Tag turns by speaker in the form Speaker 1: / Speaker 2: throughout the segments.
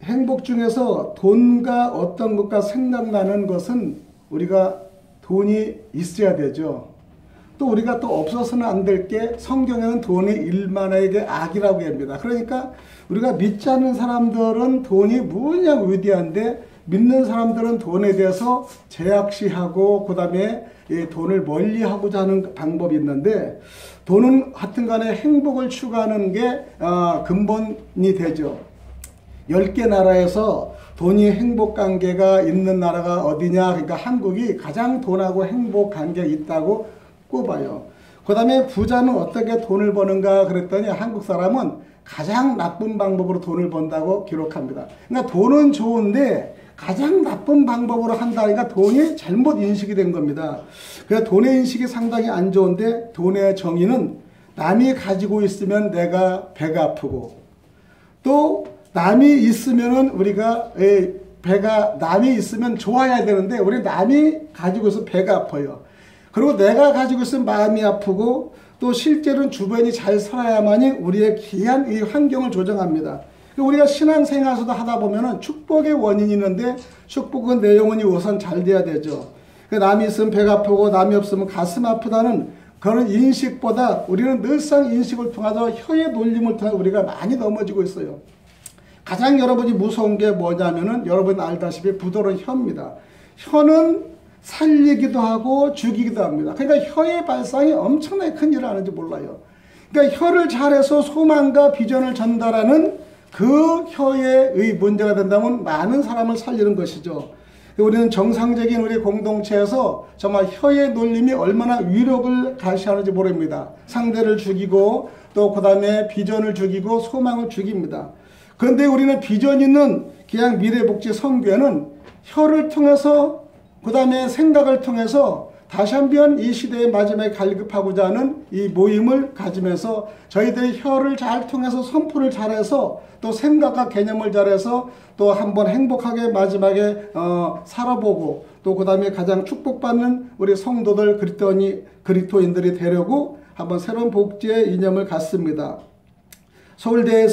Speaker 1: 행복 중에서 돈과 어떤 것과 생각나는 것은 우리가 돈이 있어야 되죠. 또 우리가 또 없어서는 안 될 게 성경에는 돈이 일만에게 악이라고 합니다. 그러니까 우리가 믿지 않는 사람들은 돈이 무척 위대한데 믿는 사람들은 돈에 대해서 제약시하고 그 다음에 돈을 멀리하고자 하는 방법이 있는데 돈은 하여튼 간에 행복을 추구하는 게 근본이 되죠. 10개 나라에서 돈이 행복 관계가 있는 나라가 어디냐? 그러니까 한국이 가장 돈하고 행복 관계가 있다고 꼽아요. 그 다음에 부자는 어떻게 돈을 버는가 그랬더니 한국 사람은 가장 나쁜 방법으로 돈을 번다고 기록합니다. 그러니까 돈은 좋은데 가장 나쁜 방법으로 한다니까 돈이 잘못 인식이 된 겁니다. 그래서 돈의 인식이 상당히 안 좋은데 돈의 정의는 남이 가지고 있으면 내가 배가 아프고 또 남이 있으면은 우리가 남이 있으면 좋아야 되는데 우리 남이 가지고 있으면 배가 아파요. 그리고 내가 가지고 있으면 마음이 아프고 또 실제로는 주변이 잘 살아야만이 우리의 귀한 이 환경을 조정합니다. 우리가 신앙생활에서도 하다 보면은 축복의 원인이 있는데 축복은 내 영혼이 우선 잘 돼야 되죠. 남이 있으면 배가 아프고 남이 없으면 가슴 아프다는 그런 인식보다 우리는 늘상 인식을 통해서 혀의 놀림을 통해 우리가 많이 넘어지고 있어요. 가장 여러분이 무서운 게 뭐냐면은 여러분 알다시피 부드러운 혀입니다. 혀는 살리기도 하고 죽이기도 합니다. 그러니까 혀의 발상이 엄청나게 큰 일을 하는지 몰라요. 그러니까 혀를 잘해서 소망과 비전을 전달하는 그 혀의 문제가 된다면 많은 사람을 살리는 것이죠. 우리는 정상적인 우리 공동체에서 정말 혀의 놀림이 얼마나 위력을 가시하는지 모릅니다. 상대를 죽이고 또 그 다음에 비전을 죽이고 소망을 죽입니다. 그런데 우리는 비전 있는 그냥 미래복지 선교회는 혀를 통해서 그 다음에 생각을 통해서 다시 한번 이 시대의 마지막에 갈급하고자 하는 이 모임을 가지면서 저희들이 혀를 잘 통해서 선포를 잘해서 또 생각과 개념을 잘해서 또 한번 행복하게 마지막에 살아보고 또 그 다음에 가장 축복받는 우리 성도들 그리스도인들이 되려고 한번 새로운 복지의 이념을 갖습니다. 서울대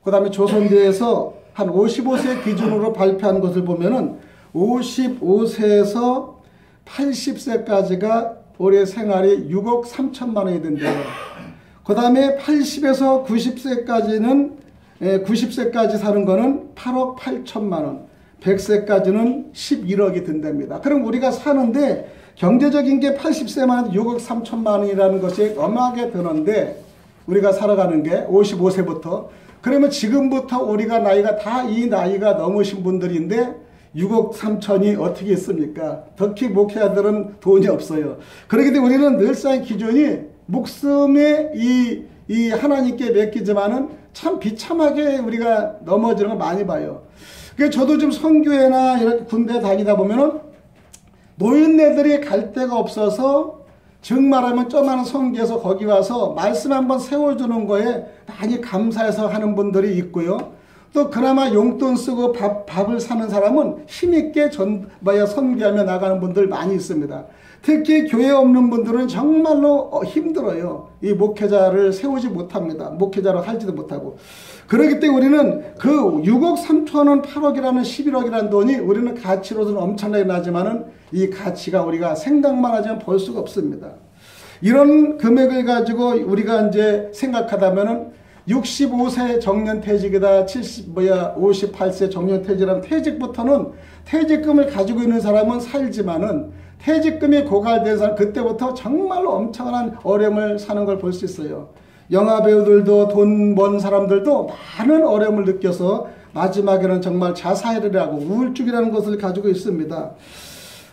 Speaker 1: 그 다음에 조선대에서 한 55세 기준으로 발표한 것을 보면은 55세에서 80세까지가 올해 생활이 6억 3천만 원이 된대요. 그 다음에 80에서 90세까지 사는 거는 8억 8천만 원, 100세까지는 11억이 든답니다. 그럼 우리가 사는데 경제적인 게 80세만 6억 3천만 원이라는 것이 어마하게 드는데 우리가 살아가는 게 55세부터 그러면 지금부터 우리가 나이가 다 이 나이가 넘으신 분들인데 6억 3천이 어떻게 있습니까? 특히 목회자들은 돈이 없어요. 그렇기 때문에 우리는 늘상 기준이 목숨에 이 하나님께 맡기지만은 참 비참하게 우리가 넘어지는 걸 많이 봐요. 그래서 저도 좀 선교회나 이렇게 군대 다니다 보면은 노인네들이 갈 데가 없어서 즉 말하면 조그마한 성교에서 거기 와서 말씀 한번 세워주는 거에 많이 감사해서 하는 분들이 있고요. 또 그나마 용돈 쓰고 밥을 사는 사람은 힘있게 선교하며 나가는 분들 많이 있습니다. 특히 교회 없는 분들은 정말로 힘들어요. 이 목회자를 세우지 못합니다. 목회자로 할지도 못하고. 그렇기 때문에 우리는 그 6억 3천원 8억이라는 11억이라는 돈이 우리는 가치로서는 엄청나게 나지만은 이 가치가 우리가 생각만 하지만 볼 수가 없습니다. 이런 금액을 가지고 우리가 이제 생각하다면은 65세 정년퇴직이다, 58세 정년퇴직이라는 퇴직부터는 퇴직금을 가지고 있는 사람은 살지만은 퇴직금이 고갈된 사람 그때부터 정말로 엄청난 어려움을 사는 걸 볼 수 있어요. 영화배우들도 돈 번 사람들도 많은 어려움을 느껴서 마지막에는 정말 자살을 하고 우울증이라는 것을 가지고 있습니다.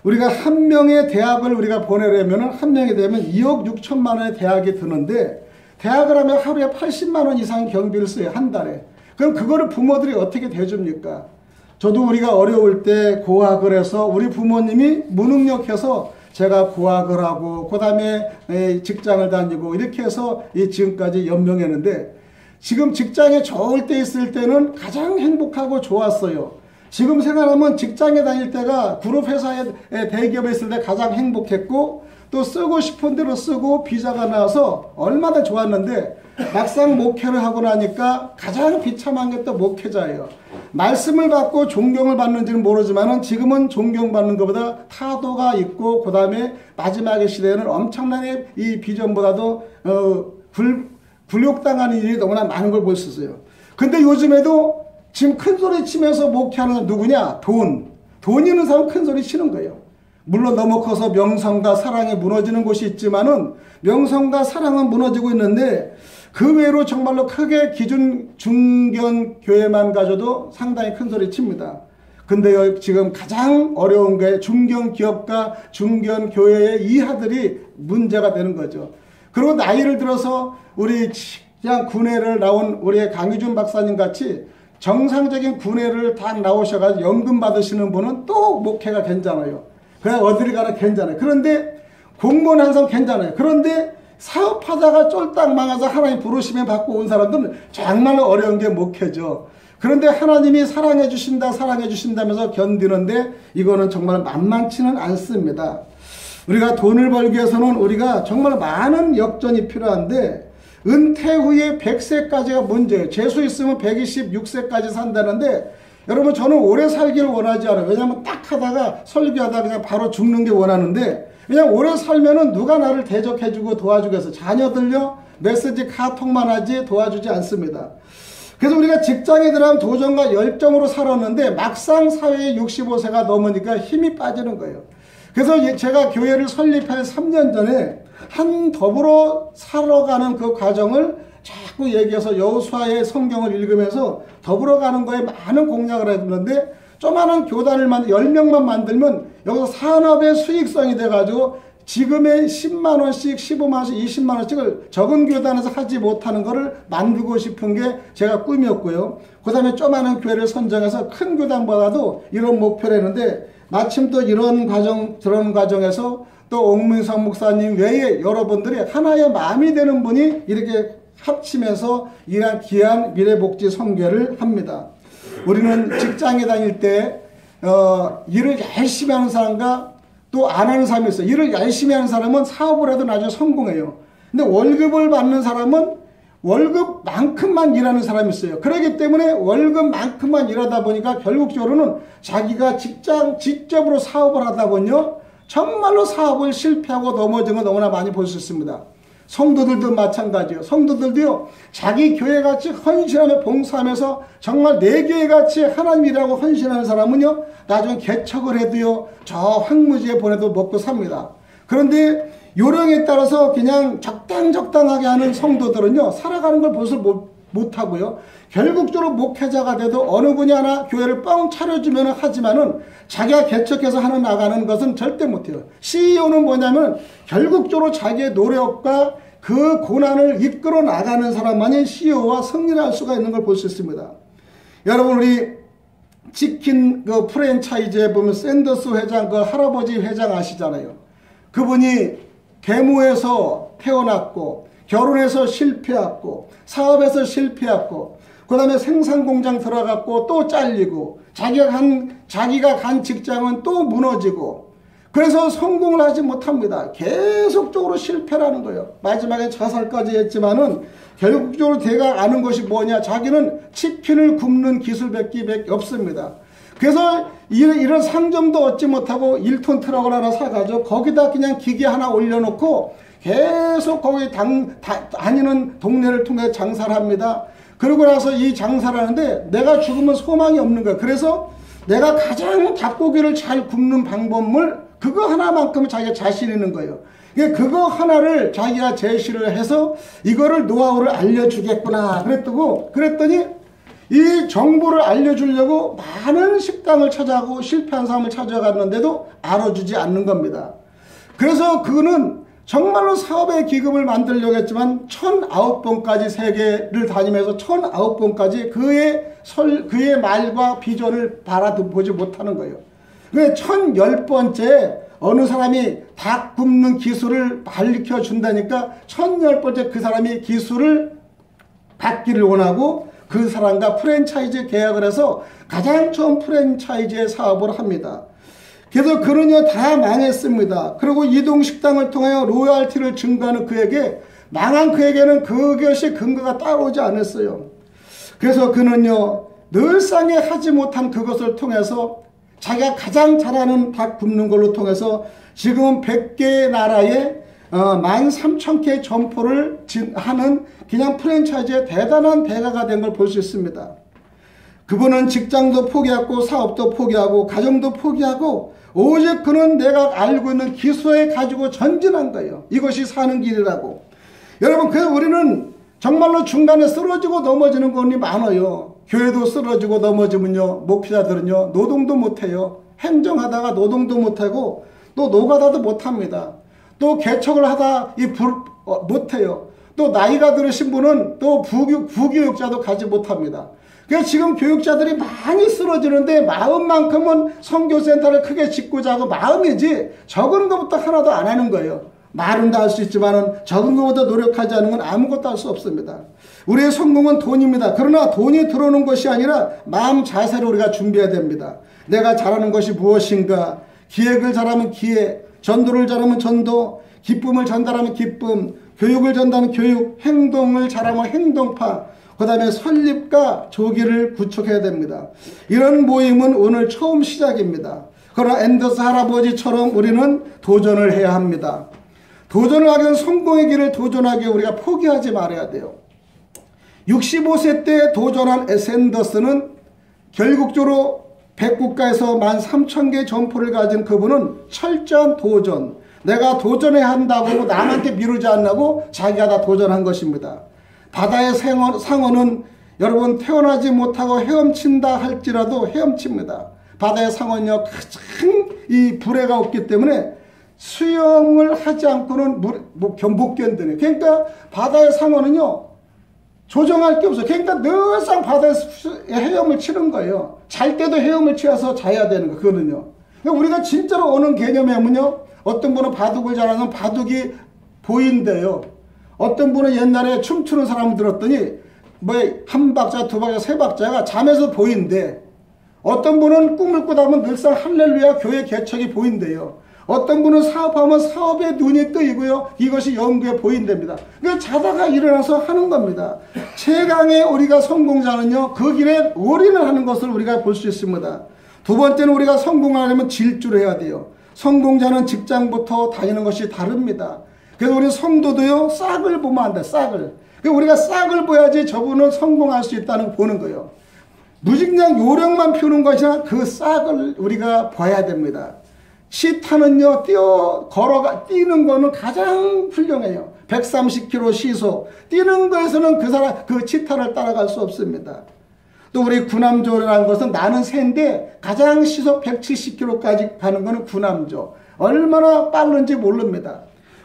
Speaker 1: 우리가 한 명의 대학을 우리가 보내려면 한 명이 되면 2억 6천만 원의 대학이 드는데 대학을 하면 하루에 80만 원 이상 경비를 써요. 한 달에. 그럼 그거를 부모들이 어떻게 대줍니까? 저도 우리가 어려울 때 고학을 해서 우리 부모님이 무능력해서 제가 고학을 하고 그 다음에 직장을 다니고 이렇게 해서 지금까지 연명했는데 지금 직장에 좋을 때 있을 때는 가장 행복하고 좋았어요. 지금 생각하면 직장에 다닐 때가 그룹 회사에 대기업에 있을 때 가장 행복했고 또 쓰고 싶은 대로 쓰고 비자가 나와서 얼마나 좋았는데 막상 목회를 하고 나니까 가장 비참한 게 또 목회자예요. 말씀을 받고 존경을 받는지는 모르지만 지금은 존경받는 것보다 타도가 있고 그 다음에 마지막의 시대에는 엄청나게 이 비전보다도 굴욕당하는 일이 너무나 많은 걸 볼 수 있어요. 근데 요즘에도 지금 큰 소리 치면서 목회하는 사람 누구냐? 돈 있는 사람은 큰 소리 치는 거예요. 물론 너무 커서 명성과 사랑이 무너지는 곳이 있지만은 명성과 사랑은 무너지고 있는데 그 외로 정말로 크게 기준 중견 교회만 가져도 상당히 큰 소리 칩니다. 근데 지금 가장 어려운 게 중견 기업과 중견 교회의 이하들이 문제가 되는 거죠. 그리고 나이를 들어서 우리 그냥 군회를 나온 우리 강유준 박사님 같이 정상적인 군회를 딱 나오셔가지고 연금 받으시는 분은 또 목회가 괜찮아요. 그냥 어디를 가나 괜찮아요. 그런데 공무원 한 사람 괜찮아요. 그런데 사업하다가 쫄딱 망해서 하나님 부르심에 받고 온 사람들은 정말 어려운 게 목회죠. 그런데 하나님이 사랑해 주신다면서 견디는데 이거는 정말 만만치는 않습니다. 우리가 돈을 벌기 위해서는 우리가 정말 많은 역전이 필요한데 은퇴 후에 100세까지가 문제예요. 재수 있으면 126세까지 산다는데 여러분 저는 오래 살기를 원하지 않아요. 왜냐하면 딱 하다가 설교하다가 그냥 바로 죽는 게 원하는데 그냥 오래 살면은 누가 나를 대적해주고 도와주겠어. 자녀들요 메시지 카톡만 하지 도와주지 않습니다. 그래서 우리가 직장에 들어가면 도전과 열정으로 살았는데 막상 사회에 65세가 넘으니까 힘이 빠지는 거예요. 그래서 제가 교회를 설립한 3년 전에 한 더불어 살아가는 그 과정을 자꾸 얘기해서 여호수아의 성경을 읽으면서 더불어 가는 거에 많은 공략을 했는데 조그마한 교단을 10명만 만들면 여기서 산업의 수익성이 돼가지고 지금의 10만원씩 15만원씩 20만원씩을 적은 교단에서 하지 못하는 거를 만들고 싶은 게 제가 꿈이었고요. 그 다음에 조그마한 교회를 선정해서 큰 교단보다도 이런 목표를 했는데 마침 또 이런 과정에서 또 옥문성 목사님 외에 여러분들이 하나의 마음이 되는 분이 이렇게 합치면서 이러한 귀한 미래복지 선교를 합니다. 우리는 직장에 다닐 때 일을 열심히 하는 사람과 또 안 하는 사람이 있어요. 일을 열심히 하는 사람은 사업을 해도 나중에 성공해요. 근데 월급을 받는 사람은 월급만큼만 일하는 사람이 있어요. 그렇기 때문에 월급만큼만 일하다 보니까 결국적으로는 자기가 직접으로 사업을 하다 보면요 정말로 사업을 실패하고 넘어진 거 너무나 많이 볼 수 있습니다. 성도들도 마찬가지예요. 성도들도요 자기 교회같이 헌신하며 봉사하면서 정말 내 교회같이 하나님이라고 헌신하는 사람은요 나중에 개척을 해도요 저 황무지에 보내도 먹고 삽니다. 그런데 요령에 따라서 그냥 적당하게 하는 성도들은요 살아가는 걸 보지 못하고요 결국적으로 목회자가 돼도 어느 분야나 교회를 뻥 차려주면 하지만은 자기가 개척해서 나가는 것은 절대 못해요. CEO는 뭐냐면 결국적으로 자기의 노력과 그 고난을 이끌어 나가는 사람만이 CEO와 승리를 할 수가 있는 걸 볼 수 있습니다. 여러분 우리 치킨 그 프랜차이즈에 보면 샌더스 회장 그 할아버지 회장 아시잖아요. 그분이 계모에서 태어났고 결혼해서 실패했고 사업에서 실패했고 그 다음에 생산공장 들어갔고 또 잘리고 자기가 간 직장은 또 무너지고 그래서 성공을 하지 못합니다. 계속적으로 실패라는 거예요. 마지막에 자살까지 했지만은 결국적으로 제가 아는 것이 뭐냐 자기는 치킨을 굽는 기술밖에 없습니다. 그래서 이런 상점도 얻지 못하고 1톤 트럭을 하나 사가지고 거기다 그냥 기계 하나 올려놓고 계속 거기 다니는 동네를 통해 장사를 합니다. 그러고 나서 이 장사를 하는데 내가 죽으면 소망이 없는 거야. 그래서 내가 가장 닭고기를 잘 굽는 방법을 그거 하나만큼은 자기가 자신 있는 거예요. 그거 하나를 자기가 제시를 해서 이거를 노하우를 알려주겠구나 그랬더니 이 정보를 알려주려고 많은 식당을 찾아가고 실패한 사람을 찾아갔는데도 알아주지 않는 겁니다. 그래서 그는 정말로 사업의 기금을 만들려고 했지만 1009번까지 세계를 다니면서 1009번까지 그의 말과 비전을 바라보지 못하는 거예요. 그 1010번째 어느 사람이 닭 굽는 기술을 가르쳐 준다니까 1010번째 그 사람이 기술을 받기를 원하고 그 사람과 프랜차이즈 계약을 해서 가장 처음 프랜차이즈의 사업을 합니다. 그래서 그는요 다 망했습니다. 그리고 이동식당을 통하여 로열티를 증가하는 그에게 망한 그에게는 그것이 근거가 따라오지 않았어요. 그래서 그는요 늘상에 하지 못한 그것을 통해서 자기가 가장 잘하는 닭 굽는 걸로 통해서 지금 100개의 나라에 13,000개의 점포를 하는 그냥 프랜차이즈의 대단한 대가가 된 걸 볼 수 있습니다. 그분은 직장도 포기하고 사업도 포기하고 가정도 포기하고 오직 그는 내가 알고 있는 기술에 가지고 전진한 거예요. 이것이 사는 길이라고. 여러분, 그래서 우리는 정말로 중간에 쓰러지고 넘어지는 것이 많아요. 교회도 쓰러지고 넘어지면요, 목회자들은요 노동도 못해요. 행정하다가 노동도 못하고 또 노가다도 못합니다. 또 개척을 하다 못해요. 또 나이가 들으신 분은 또 부교육자도 가지 못합니다. 그래서 지금 교육자들이 많이 쓰러지는데 마음만큼은 선교센터를 크게 짓고자 하고 마음이지 적은 것부터 하나도 안 하는 거예요. 말은 다 할 수 있지만 적은 것보다 노력하지 않은 건 아무것도 할 수 없습니다. 우리의 성공은 돈입니다. 그러나 돈이 들어오는 것이 아니라 마음 자세를 우리가 준비해야 됩니다. 내가 잘하는 것이 무엇인가? 기획을 잘하면 기획, 전도를 잘하면 전도, 기쁨을 전달하면 기쁨, 교육을 전달하면 교육, 행동을 잘하면 행동파, 그 다음에 설립과 조기를 구축해야 됩니다. 이런 모임은 오늘 처음 시작입니다. 그러나 앤더스 할아버지처럼 우리는 도전을 해야 합니다. 도전을 하기 위한 성공의 길을 도전하기 위해 우리가 포기하지 말아야 돼요. 65세 때 도전한 샌더스는 결국적으로 100국가에서 13,000개의 점포를 가진 그분은 철저한 도전, 내가 도전해야 한다고 남한테 미루지 않고 자기가 다 도전한 것입니다. 바다의 상어는 여러분 태어나지 못하고 헤엄친다 할지라도 헤엄칩니다. 바다의 상어는요 가장 이 불해가 없기 때문에 수영을 하지 않고는 못 견디는. 그러니까 바다의 상어는요 조정할 게 없어요. 그러니까 늘상 바다에서 헤엄을 치는 거예요. 잘 때도 헤엄을 치어서 자야 되는 거. 그거는요. 그러니까 우리가 진짜로 오는 개념에 하면요, 어떤 분은 바둑을 잘하는 바둑이 보인대요. 어떤 분은 옛날에 춤추는 사람을 들었더니 뭐 한 박자, 두 박자, 세 박자가 잠에서 보인대. 어떤 분은 꿈을 꾸다 보면 늘상 할렐루야 교회 개척이 보인대요. 어떤 분은 사업하면 사업에 눈이 뜨이고요. 이것이 연구에 보인답니다. 그러니까 자다가 일어나서 하는 겁니다. 최강의 우리가 성공자는요, 그 길에 올인을 하는 것을 우리가 볼 수 있습니다. 두 번째는 우리가 성공하려면 질주를 해야 돼요. 성공자는 직장부터 다니는 것이 다릅니다. 그래서 우리 성도도요, 싹을 보면 안 돼, 싹을. 그러니까 우리가 싹을 보야지 저분은 성공할 수 있다는 걸 보는 거예요. 무직량 요령만 피우는 것이 아니라 그 싹을 우리가 봐야 됩니다. 시타는요, 뛰는 거는 가장 훌륭해요. 130km 시속. 뛰는 거에서는 그 치타를 따라갈 수 없습니다. 또 우리 구남조라는 것은 나는 새인데 가장 시속 170km까지 가는 거는 구남조. 얼마나 빠른지 모릅니다.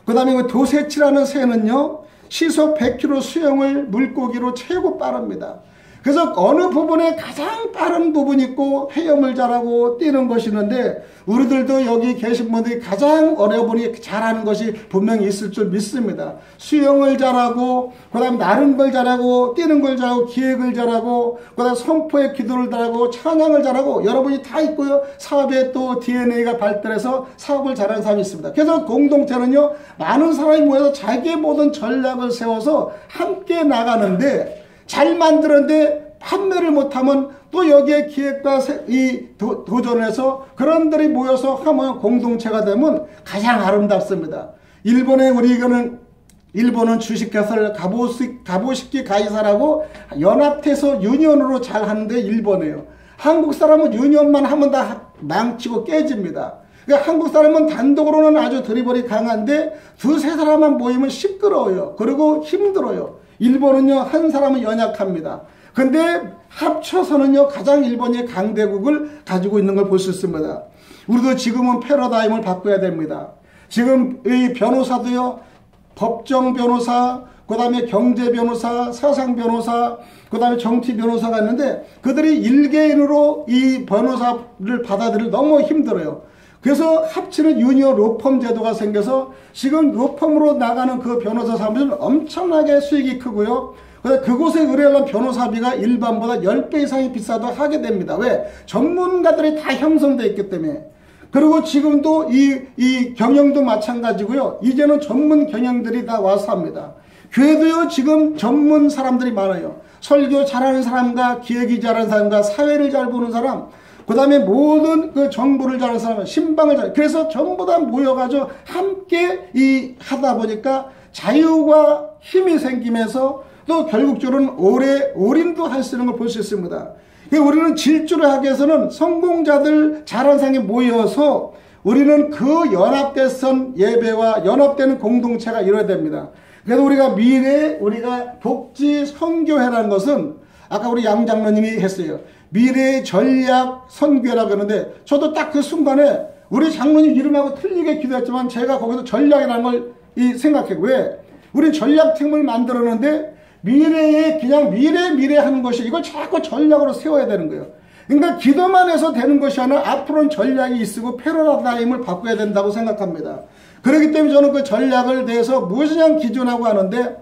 Speaker 1: 그 다음에 도세치라는 새는요, 시속 100km 수영을 물고기로 최고 빠릅니다. 그래서 어느 부분에 가장 빠른 부분이 있고 헤엄을 잘하고 뛰는 것이 있는데 우리들도 여기 계신 분들이 가장 어려분이 잘하는 것이 분명히 있을 줄 믿습니다. 수영을 잘하고 그 다음에 나른 걸 잘하고 뛰는 걸 잘하고 기획을 잘하고 그 다음에 선포의 기도를 잘하고 찬양을 잘하고 여러분이 다 있고요. 사업에 또 DNA가 발달해서 사업을 잘하는 사람이 있습니다. 그래서 공동체는요, 많은 사람이 모여서 자기의 모든 전략을 세워서 함께 나가는데 잘 만들었는데 판매를 못하면 또 여기에 기획과 도전해서 그런들이 모여서 하면 공동체가 되면 가장 아름답습니다. 일본은 주식회사를 가보시키 가이사라고 연합해서 유니온으로 잘 하는데 일본이에요. 한국 사람은 유니온만 하면 다 망치고 깨집니다. 그러니까 한국 사람은 단독으로는 아주 드리블이 강한데 두세 사람만 모이면 시끄러워요. 그리고 힘들어요. 일본은요, 한 사람은 연약합니다. 근데 합쳐서는요, 가장 일본이 강대국을 가지고 있는 걸 볼 수 있습니다. 우리도 지금은 패러다임을 바꿔야 됩니다. 지금 이 변호사도요, 법정 변호사, 그 다음에 경제 변호사, 사상 변호사, 그 다음에 정치 변호사가 있는데 그들이 일개인으로 이 변호사를 받아들일 너무 힘들어요. 그래서 합치는 유니온 로펌 제도가 생겨서 지금 로펌으로 나가는 그 변호사 사람들은 엄청나게 수익이 크고요. 그래서 그곳에 의뢰하는 변호사비가 일반보다 10배 이상이 비싸도 하게 됩니다. 왜? 전문가들이 다 형성되어 있기 때문에. 그리고 지금도 이 경영도 마찬가지고요. 이제는 전문 경영들이 다 와서 합니다. 교회도요, 지금 전문 사람들이 많아요. 설교 잘하는 사람과 기획이 잘하는 사람과 사회를 잘 보는 사람, 그 다음에 모든 그 정보를 잘하는 사람, 신방을 잘, 그래서 전부 다 모여가지고 함께 하다 보니까 자유와 힘이 생기면서 또 결국적으로는 오래 올인도 할 수 있는 걸 볼 수 있습니다. 우리는 질주를 하기 위해서는 성공자들 잘하는 사람이 모여서 우리는 그 연합된 예배와 연합되는 공동체가 이루어야 됩니다. 그래서 우리가 미래에 우리가 복지 선교회라는 것은 아까 우리 양 장로님이 했어요. 미래의 전략 선교회라고 하는데 저도 딱 그 순간에 우리 장로님 이름하고 틀리게 기도했지만 제가 거기서 전략이라는 걸 생각해요. 왜? 우린 전략팀을 만들었는데 미래에 그냥 미래 하는 것이 이걸 자꾸 전략으로 세워야 되는 거예요. 그러니까 기도만 해서 되는 것이 아니라 앞으로는 전략이 있고 패러다임을 바꿔야 된다고 생각합니다. 그렇기 때문에 저는 그 전략을 대해서 무엇이냐 기준하고 하는데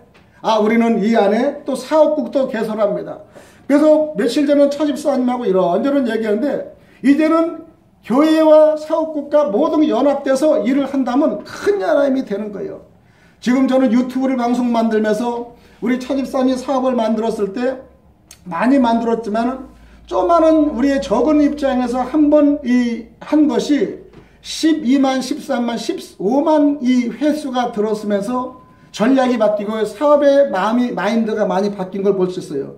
Speaker 1: 우리는 이 안에 또 사업국도 개설합니다. 그래서 며칠 전에 차집사님하고 이런저런 얘기하는데 이제는 교회와 사업국가 모두 연합돼서 일을 한다면 큰 나라임이 되는 거예요. 지금 저는 유튜브를 방송 만들면서 우리 차집사님이 사업을 만들었을 때 많이 만들었지만 조그마한 우리의 적은 입장에서 한 번 한 것이 12만, 13만, 15만 이 횟수가 들었으면서 전략이 바뀌고 사업의 마인드가 많이 바뀐 걸 볼 수 있어요.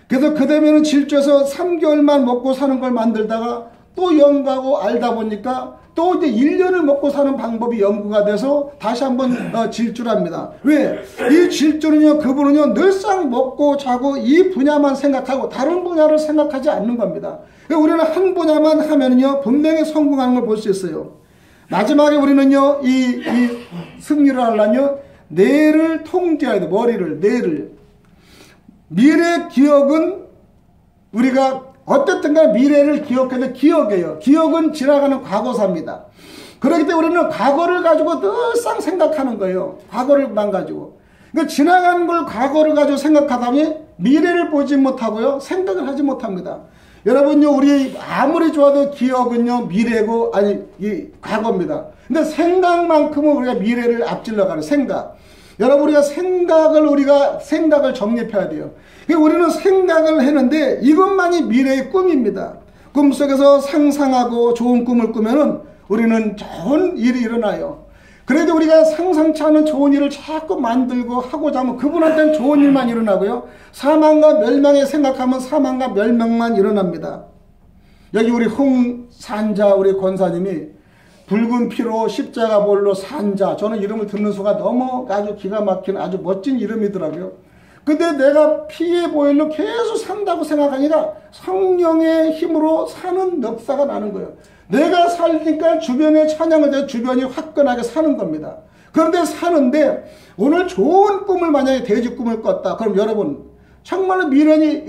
Speaker 1: 그래서 그 다음에는 질주해서 3개월만 먹고 사는 걸 만들다가 또 연구하고 알다 보니까 또 이제 1년을 먹고 사는 방법이 연구가 돼서 다시 한번 질주를 합니다. 왜? 이 질주는요, 그분은요, 늘상 먹고 자고 이 분야만 생각하고 다른 분야를 생각하지 않는 겁니다. 우리는 한 분야만 하면요, 분명히 성공하는 걸 볼 수 있어요. 마지막에 우리는요, 이 승리를 하려면 뇌를 통제해야 돼. 머리를, 뇌를. 미래 기억은 우리가 어쨌든 간에 미래를 기억해도 기억이에요. 기억은 지나가는 과거사입니다. 그렇기 때문에 우리는 과거를 가지고 늘상 생각하는 거예요. 과거를만 가지고. 그러니까 지나간 걸 과거를 가지고 생각하다 보니 미래를 보지 못하고요. 생각을 하지 못합니다. 여러분요, 우리 아무리 좋아도 기억은요, 미래고, 이 과거입니다. 근데 생각만큼은 우리가 미래를 앞질러 가는 생각. 여러분, 우리가 생각을 정립해야 돼요. 우리는 생각을 했는데 이것만이 미래의 꿈입니다. 꿈속에서 상상하고 좋은 꿈을 꾸면은 우리는 좋은 일이 일어나요. 그래도 우리가 상상치 않은 좋은 일을 자꾸 만들고 하고자 하면 그분한테는 좋은 일만 일어나고요. 사망과 멸망에 생각하면 사망과 멸망만 일어납니다. 여기 우리 홍산자 우리 권사님이 붉은 피로 십자가 볼로 산자, 저는 이름을 듣는 수가 너무 아주 기가 막힌 아주 멋진 이름이더라고요. 근데 내가 피에 보일로 계속 산다고 생각하니까 성령의 힘으로 사는 역사가 나는 거예요. 내가 살니까 주변에 찬양을 해서 주변이 화끈하게 사는 겁니다. 그런데 사는데 오늘 좋은 꿈을 만약에 돼지 꿈을 꿨다. 그럼 여러분 정말로 미련이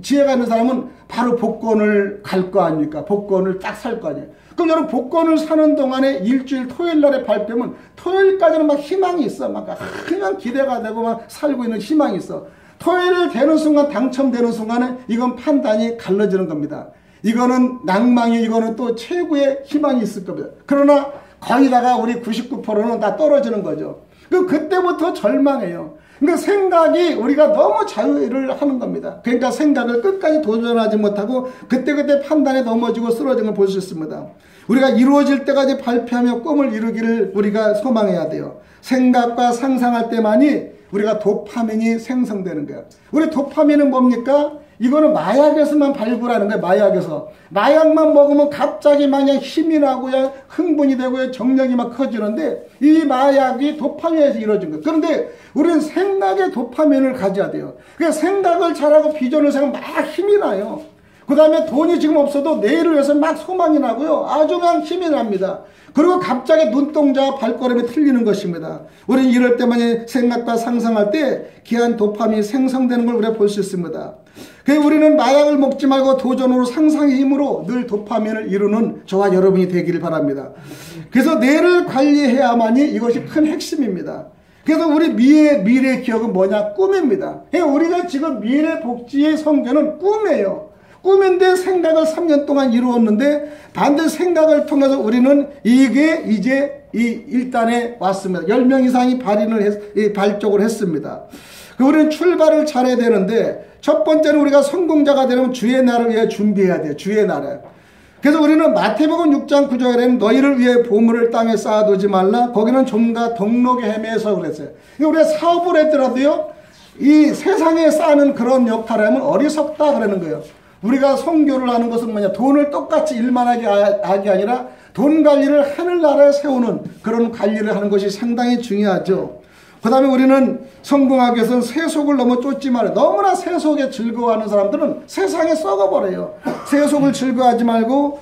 Speaker 1: 지혜가 있는 사람은 바로 복권을 갈 거 아닙니까? 복권을 딱 살 거 아니에요. 그럼 여러분 복권을 사는 동안에 일주일 토요일 날에 발표면 토요일까지는 막 희망이 있어. 막 그냥 기대가 되고 막 살고 있는 희망이 있어. 토요일 되는 순간 당첨되는 순간에 이건 판단이 갈라지는 겁니다. 이거는 낭망이 이거는 또 최고의 희망이 있을 겁니다. 그러나 거기다가 우리 99%는 다 떨어지는 거죠. 그럼 그때부터 절망해요. 그러니까 생각이 우리가 너무 자유를 하는 겁니다. 그러니까 생각을 끝까지 도전하지 못하고 그때그때 판단에 넘어지고 쓰러지는 걸 볼 수 있습니다. 우리가 이루어질 때까지 발표하며 꿈을 이루기를 우리가 소망해야 돼요. 생각과 상상할 때만이 우리가 도파민이 생성되는 거예요. 우리 도파민은 뭡니까? 이거는 마약에서만 발굴하는 거예요. 마약에서. 마약만 먹으면 갑자기 마냥 힘이 나고요. 흥분이 되고요. 정력이 막 커지는데 이 마약이 도파민에서 이루어진 거예요. 그런데 우리는 생각의 도파민을 가져야 돼요. 그러니까 생각을 잘하고 비전을 생각하면 막 힘이 나요. 그 다음에 돈이 지금 없어도 내일을 위해서 막 소망이 나고요. 아주 그냥 힘이 납니다. 그리고 갑자기 눈동자 발걸음이 틀리는 것입니다. 우리는 이럴 때만 생각과 상상할 때 귀한 도파민이 생성되는 걸 우리가 볼 수 있습니다. 그래서 우리는 마약을 먹지 말고 도전으로 상상의 힘으로 늘 도파민을 이루는 저와 여러분이 되기를 바랍니다. 그래서 뇌를 관리해야만이 이것이 큰 핵심입니다. 그래서 우리 미래의 기억은 뭐냐? 꿈입니다. 그러니까 우리가 지금 미래 복지의 성전은 꿈이에요. 꿈인데 생각을 3년 동안 이루었는데 반대 생각을 통해서 우리는 이게 이제 이 일단에 왔습니다. 10명 이상이 발족을 했습니다. 우리는 출발을 잘해야 되는데 첫 번째는 우리가 성공자가 되려면 주의 날을 위해 준비해야 돼요. 주의 날을. 그래서 우리는 마태복음 6장 9절에는 너희를 위해 보물을 땅에 쌓아두지 말라. 거기는 좀과 덕록이 헤매서 그랬어요. 우리가 사업을 했더라도요. 이 세상에 쌓는 그런 역할을 하면 어리석다 그러는 거예요. 우리가 선교를 하는 것은 뭐냐. 돈을 똑같이 일만 하게 아니라 돈 관리를 하늘나라에 세우는 그런 관리를 하는 것이 상당히 중요하죠. 그 다음에 우리는 성공하기 위해서는 세속을 너무 쫓지 말아요. 너무나 세속에 즐거워하는 사람들은 세상에 썩어버려요. 세속을 즐거워하지 말고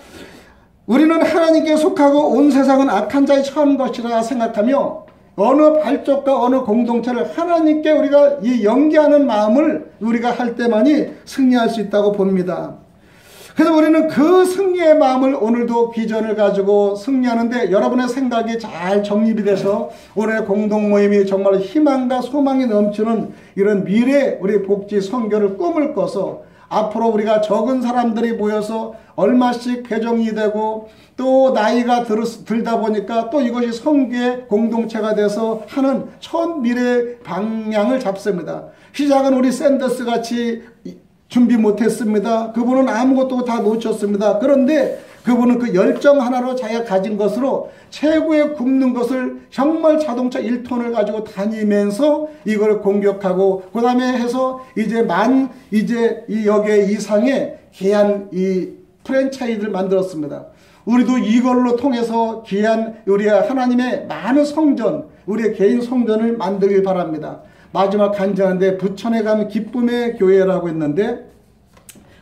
Speaker 1: 우리는 하나님께 속하고 온 세상은 악한 자에 처한 것이라 생각하며 어느 발족과 어느 공동체를 하나님께 우리가 이 연기하는 마음을 우리가 할 때만이 승리할 수 있다고 봅니다. 그래서 우리는 그 승리의 마음을 오늘도 비전을 가지고 승리하는데 여러분의 생각이 잘 정립이 돼서 오늘의 공동 모임이 정말 희망과 소망이 넘치는 이런 미래 우리 복지 선교를 꿈을 꿔서 앞으로 우리가 적은 사람들이 모여서 얼마씩 배정이 되고 또 나이가 들다 보니까 또 이것이 선교의 공동체가 돼서 하는 첫 미래 방향을 잡습니다. 시작은 우리 샌더스 같이 준비 못했습니다. 그분은 아무것도 다 놓쳤습니다. 그런데 그분은 그 열정 하나로 자기가 가진 것으로 최고의 굽는 것을 정말 자동차 1톤을 가지고 다니면서 이걸 공격하고 그 다음에 해서 이제 이 역의 이상의 귀한 이 프랜차이즈를 만들었습니다. 우리도 이걸로 통해서 귀한 우리의 하나님의 많은 성전, 우리의 개인 성전을 만들길 바랍니다. 마지막 간증하는데 부천에 가면 기쁨의 교회라고 했는데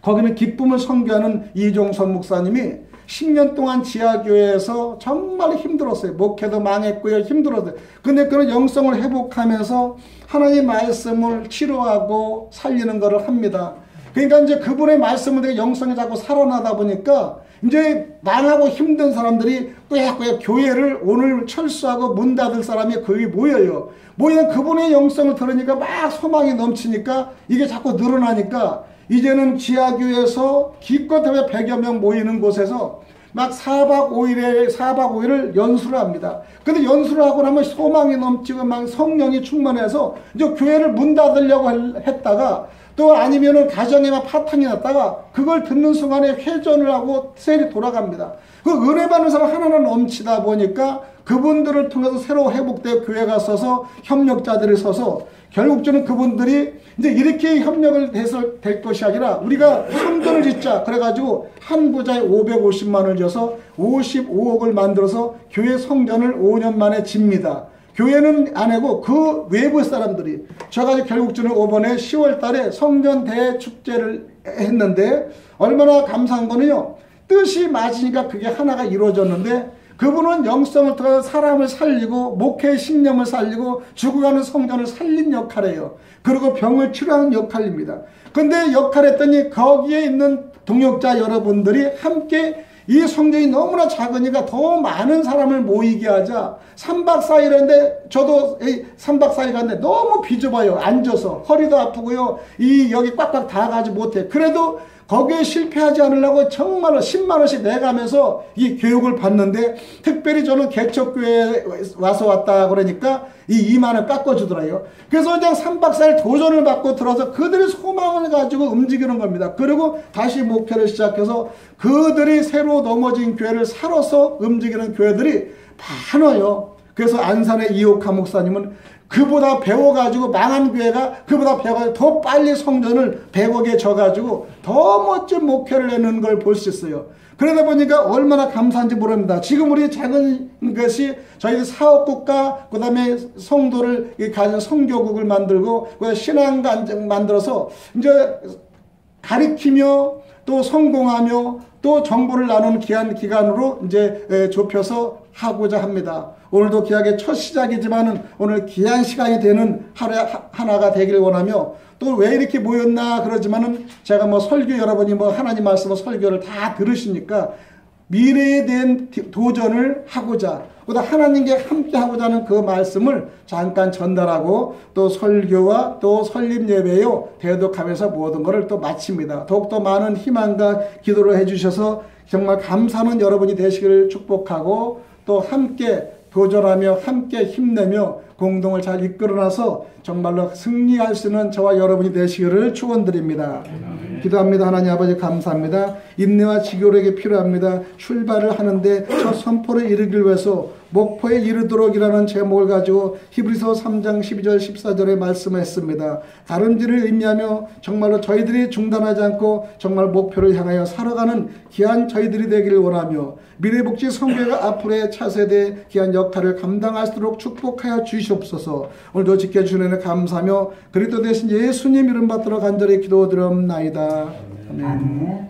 Speaker 1: 거기는 기쁨을 선교하는 이종선 목사님이 10년 동안 지하교회에서 정말 힘들었어요. 목회도 망했고요. 힘들었어요. 근데 그런 영성을 회복하면서 하나님의 말씀을 치료하고 살리는 것을 합니다. 그러니까 이제 그분의 말씀을 영성이 자꾸 살아나다 보니까 이제 망하고 힘든 사람들이 꾸역꾸역 교회를 오늘 철수하고 문 닫을 사람이 거기 모여요. 모이는 그분의 영성을 들으니까 막 소망이 넘치니까 이게 자꾸 늘어나니까 이제는 지하교회에서 기껏하면 100여 명 모이는 곳에서 막 4박 5일을 연수를 합니다. 근데 연수를 하고 나면 소망이 넘치고 막 성령이 충만해서 이제 교회를 문 닫으려고 했다가 또 아니면은 가정에만 파탄이 났다가 그걸 듣는 순간에 회전을 하고 셀이 돌아갑니다. 그 은혜 받는 사람 하나는 넘치다 보니까 그분들을 통해서 새로 회복되어 교회가 서서 협력자들이 서서 결국 저는 그분들이 이제 이렇게 협력을 해서 될 것이 아니라 우리가 성전을 짓자 그래가지고 한 부자에 550만 원을 줘서 55억을 만들어서 교회 성전을 5년 만에 집니다. 교회는 안 하고 그 외부 사람들이 저가지고 결국 저는 이번에 10월 달에 성전 대축제를 했는데 얼마나 감사한 거는요. 뜻이 맞으니까 그게 하나가 이루어졌는데 그분은 영성을 통해서 사람을 살리고 목회의 신념을 살리고 죽어가는 성전을 살린 역할이에요. 그리고 병을 치료하는 역할입니다. 근데 역할했더니 거기에 있는 동역자 여러분들이 함께 이 성전이 너무나 작으니까 더 많은 사람을 모이게 하자 3박 4일 했는데 저도 3박 4일 갔는데 너무 비좁아요. 앉아서 허리도 아프고요. 여기 꽉꽉 다 가지 못해. 그래도 거기에 실패하지 않으려고 정말로 10만 원씩 내가면서 이 교육을 받는데 특별히 저는 개척교회에 와서 왔다 그러니까 이 2만 원 깎아주더라고요. 그래서 그냥 3박 4일 도전을 받고 들어서 그들의 소망을 가지고 움직이는 겁니다. 그리고 다시 목회를 시작해서 그들이 새로 넘어진 교회를 살아서 움직이는 교회들이 많아요. 그래서 안산의 이옥하 목사님은 그보다 배워가지고 망한 교회가 그보다 배워가지고 더 빨리 성전을 100억에 져가지고 더 멋진 목회를 내는 걸 볼 수 있어요. 그러다 보니까 얼마나 감사한지 모릅니다. 지금 우리 작은 것이 저희들 사업국가 그 다음에 성도를 가진 성교국을 만들고 신앙관정 만들어서 이제 가리키며 또 성공하며 또 정보를 나누는 귀한 기관으로 이제 좁혀서 하고자 합니다. 오늘도 귀하게 첫 시작이지만은 오늘 귀한 시간이 되는 하나가 되길 원하며 또 왜 이렇게 모였나 그러지만은 제가 뭐 설교 여러분이 뭐 하나님 말씀을 설교를 다 들으시니까 미래에 대한 도전을 하고자 그다음 하나님께 함께 하고자 하는 그 말씀을 잠깐 전달하고 또 설교와 또 설립 예배요 대독하면서 모든 것을 또 마칩니다. 더욱더 많은 희망과 기도를 해주셔서 정말 감사하는 여러분이 되시기를 축복하고 또 함께 교절하며 함께 힘내며 공동을 잘 이끌어놔서 정말로 승리할 수 있는 저와 여러분이 되시기를 축원드립니다. 기도합니다. 하나님 아버지 감사합니다. 인내와 지교력이 필요합니다. 출발을 하는데 첫 선포를 이루기 위해서 목표에 이르도록이라는 제목을 가지고 히브리서 3장 12절 14절에 말씀했습니다. 다름질을 의미하며 정말로 저희들이 중단하지 않고 정말 목표를 향하여 살아가는 귀한 저희들이 되기를 원하며 미래복지 선교회가 앞으로의 차세대 귀한 역할을 감당할 수 있도록 축복하여 주시옵소서. 오늘도 지켜주시는 은혜 감사하며 그리스도 되신 예수님 이름 받들어 간절히 기도드리옵나이다. 아멘.